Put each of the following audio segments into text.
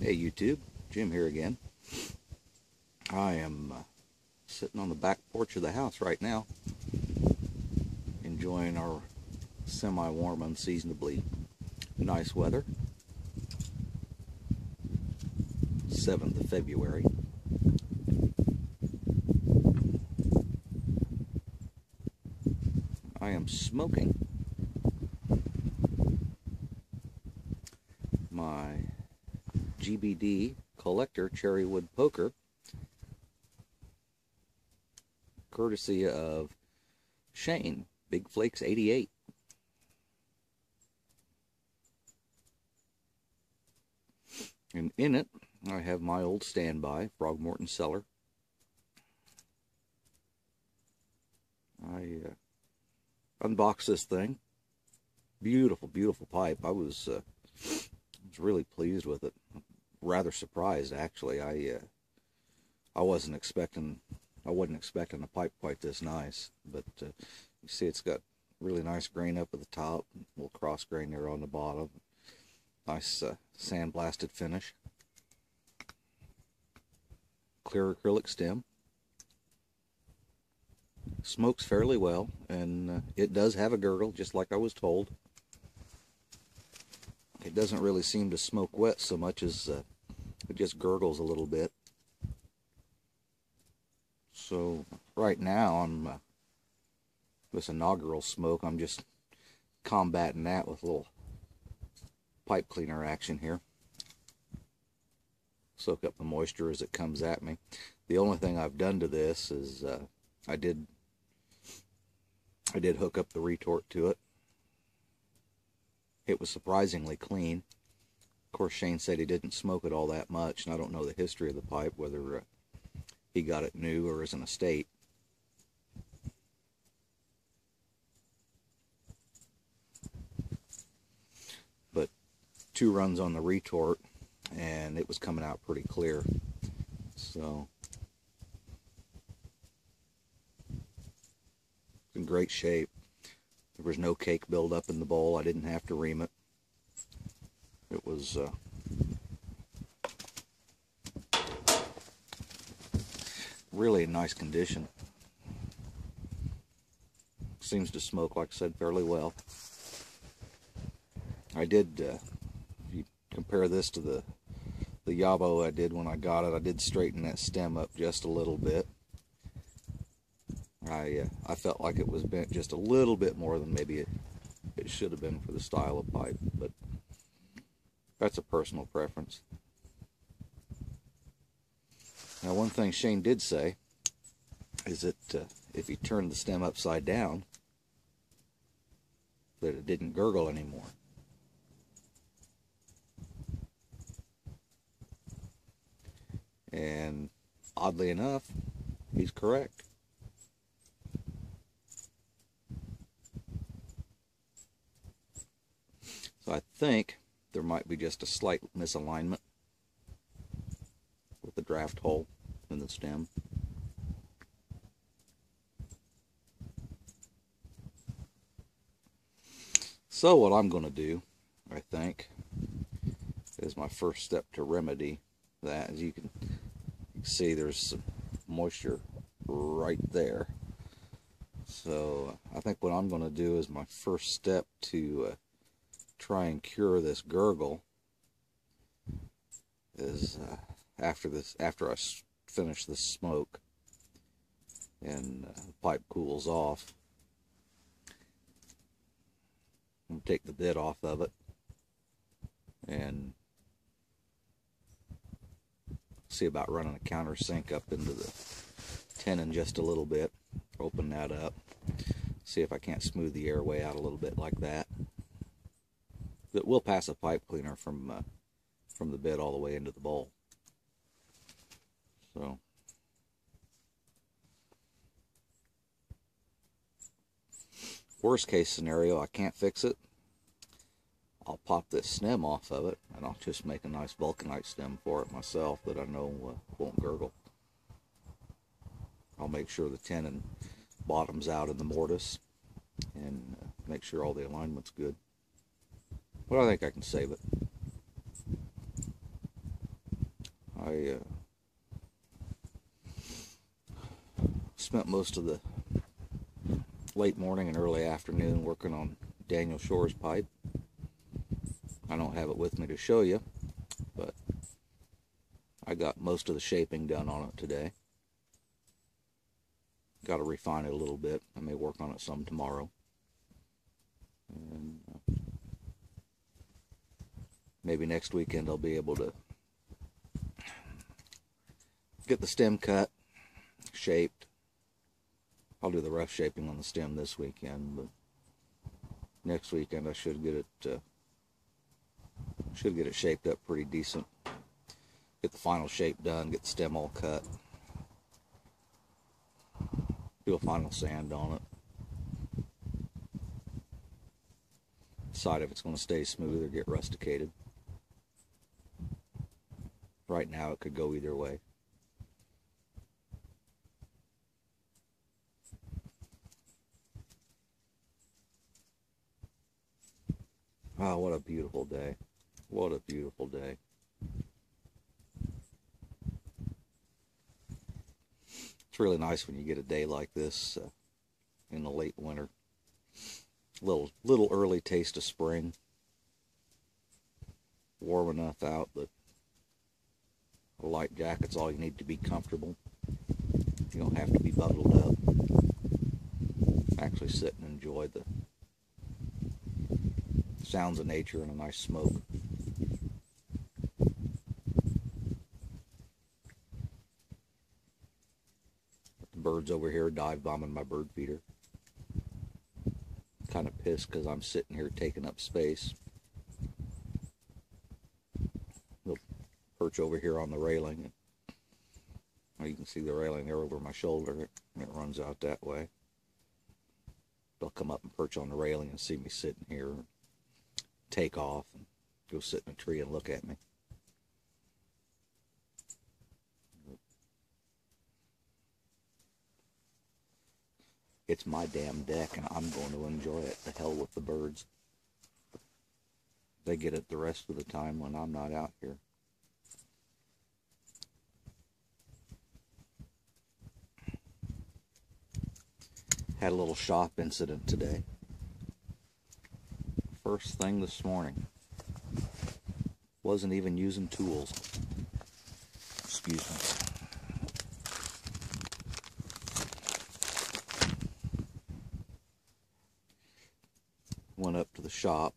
Hey YouTube, Jim here again. I am sitting on the back porch of the house right now, enjoying our semi-warm, unseasonably nice weather. 7th of February. I am smoking my GBD collector cherrywood poker, courtesy of Shane, BigFlakes88. And in it, I have my old standby, Frogmorton Cellar. I unboxed this thing. Beautiful, beautiful pipe. I was really pleased with it. Rather surprised, actually. I wasn't expecting a pipe quite this nice, but you see it's got really nice grain up at the top, a little cross grain there on the bottom. Nice sandblasted finish. Clear acrylic stem. Smokes fairly well, and it does have a gurgle, just like I was told. It doesn't really seem to smoke wet so much as it just gurgles a little bit. So right now, I'm this inaugural smoke, I'm just combating that with a little pipe cleaner action here. Soak up the moisture as it comes at me. The only thing I've done to this is I did hook up the retort to it. It was surprisingly clean. Of course, Shane said he didn't smoke it all that much, and I don't know the history of the pipe, whether he got it new or as an estate. But 2 runs on the retort, and it was coming out pretty clear. So it's in great shape. There was no cake buildup in the bowl. I didn't have to ream it. It was really in nice condition. Seems to smoke, like I said, fairly well. I did, if you compare this to the Yabo I did when I got it, I did straighten that stem up just a little bit. I felt like it was bent just a little bit more than maybe it should have been for the style of pipe, but that's a personal preference. Now, one thing Shane did say is that if he turned the stem upside down, that it didn't gurgle anymore. And oddly enough, he's correct. So I think there might be just a slight misalignment with the draft hole in the stem. So what I'm going to do, I think, is my first step to remedy that. As you can see, there's some moisture right there. So I think what I'm going to do is my first step to try and cure this gurgle is after I finish this smoke and the pipe cools off, I'm going to take the bit off of it and see about running a countersink up into the tenon just a little bit. Open that up, see if I can't smooth the airway out a little bit like that. But we'll pass a pipe cleaner from the bit all the way into the bowl. So worst case scenario, I can't fix it. I'll pop this stem off of it, and I'll just make a nice vulcanite stem for it myself that I know won't gurgle. I'll make sure the tenon bottoms out in the mortise and make sure all the alignment's good. But I think I can save it. I spent most of the late morning and early afternoon working on Daniel Shore's pipe. I don't have it with me to show you, but I got most of the shaping done on it today. Got to refine it a little bit. I may work on it some tomorrow. And maybe next weekend I'll be able to get the stem cut, shaped. I'll do the rough shaping on the stem this weekend, but next weekend I should get it shaped up pretty decent. Get the final shape done, get the stem all cut. Do a final sand on it. Decide if it's going to stay smooth or get rusticated. Right now it could go either way. Oh, what a beautiful day. What a beautiful day. It's really nice when you get a day like this in the late winter. Little early taste of spring. Warm enough out that a light jacket's all you need to be comfortable. You don't have to be bundled up. Actually sit and enjoy the sounds of nature and a nice smoke. The birds over here dive bombing my bird feeder. Kind of pissed because I'm sitting here taking up space. They'll perch over here on the railing. Well, you can see the railing there over my shoulder. It runs out that way. They'll come up and perch on the railing and see me sitting here, take off and go sit in a tree and look at me. It's my damn deck and I'm going to enjoy it. The hell with the birds. They get it the rest of the time when I'm not out here. Had a little shop incident today. First thing this morning. Wasn't even using tools. Excuse me. Went up to the shop.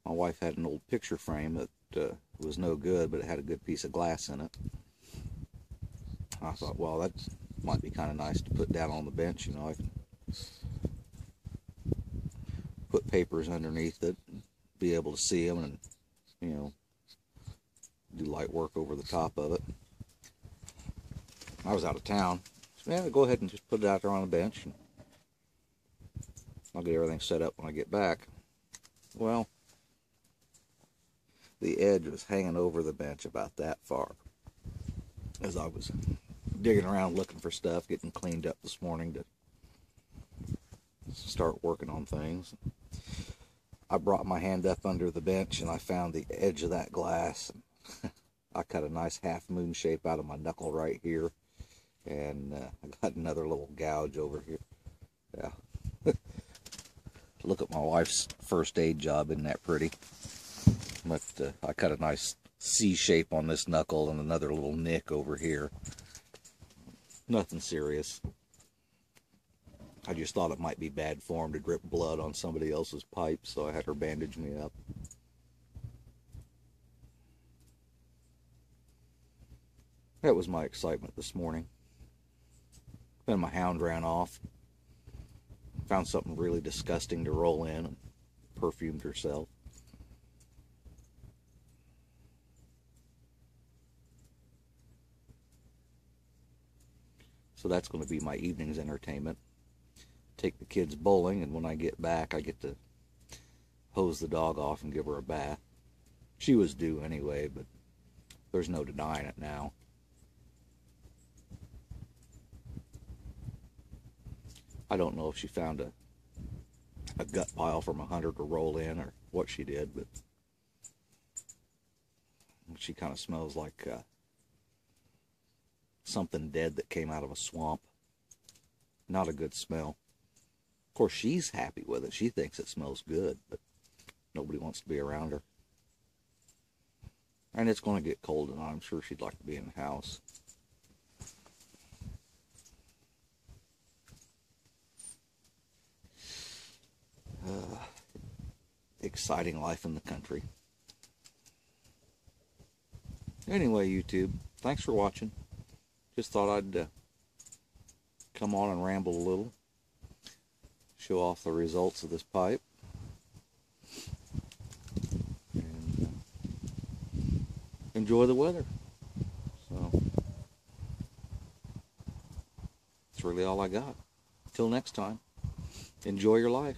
My wife had an old picture frame that was no good, but it had a good piece of glass in it. I thought, well, that might be kind of nice to put down on the bench. You know, I can put papers underneath it, be able to see them, and, you know, do light work over the top of it. I was out of town. So, yeah, go ahead and just put it out there on the bench. And I'll get everything set up when I get back. Well, the edge was hanging over the bench about that far. As I was digging around looking for stuff, getting cleaned up this morning to start working on things. I brought my hand up under the bench and I found the edge of that glass. I cut a nice half moon shape out of my knuckle right here. And I got another little gouge over here. Yeah. Look at my wife's first aid job, isn't that pretty? But I cut a nice C shape on this knuckle and another little nick over here. Nothing serious. I just thought it might be bad form to drip blood on somebody else's pipe, so I had her bandage me up. That was my excitement this morning. Then my hound ran off. Found something really disgusting to roll in and perfumed herself. So that's going to be my evening's entertainment. Take the kids bowling, and when I get back, I get to hose the dog off and give her a bath. She was due anyway, but there's no denying it now. I don't know if she found a gut pile from a hunter to roll in or what she did, but She kind of smells like something dead that came out of a swamp. Not a good smell. Of course, she's happy with it. She thinks it smells good, but nobody wants to be around her. And it's going to get cold, and I'm sure she'd like to be in the house. Exciting life in the country. Anyway, YouTube, thanks for watching. Just thought I'd come on and ramble a little. Show off the results of this pipe. And enjoy the weather. So, that's really all I got. Till next time, enjoy your life.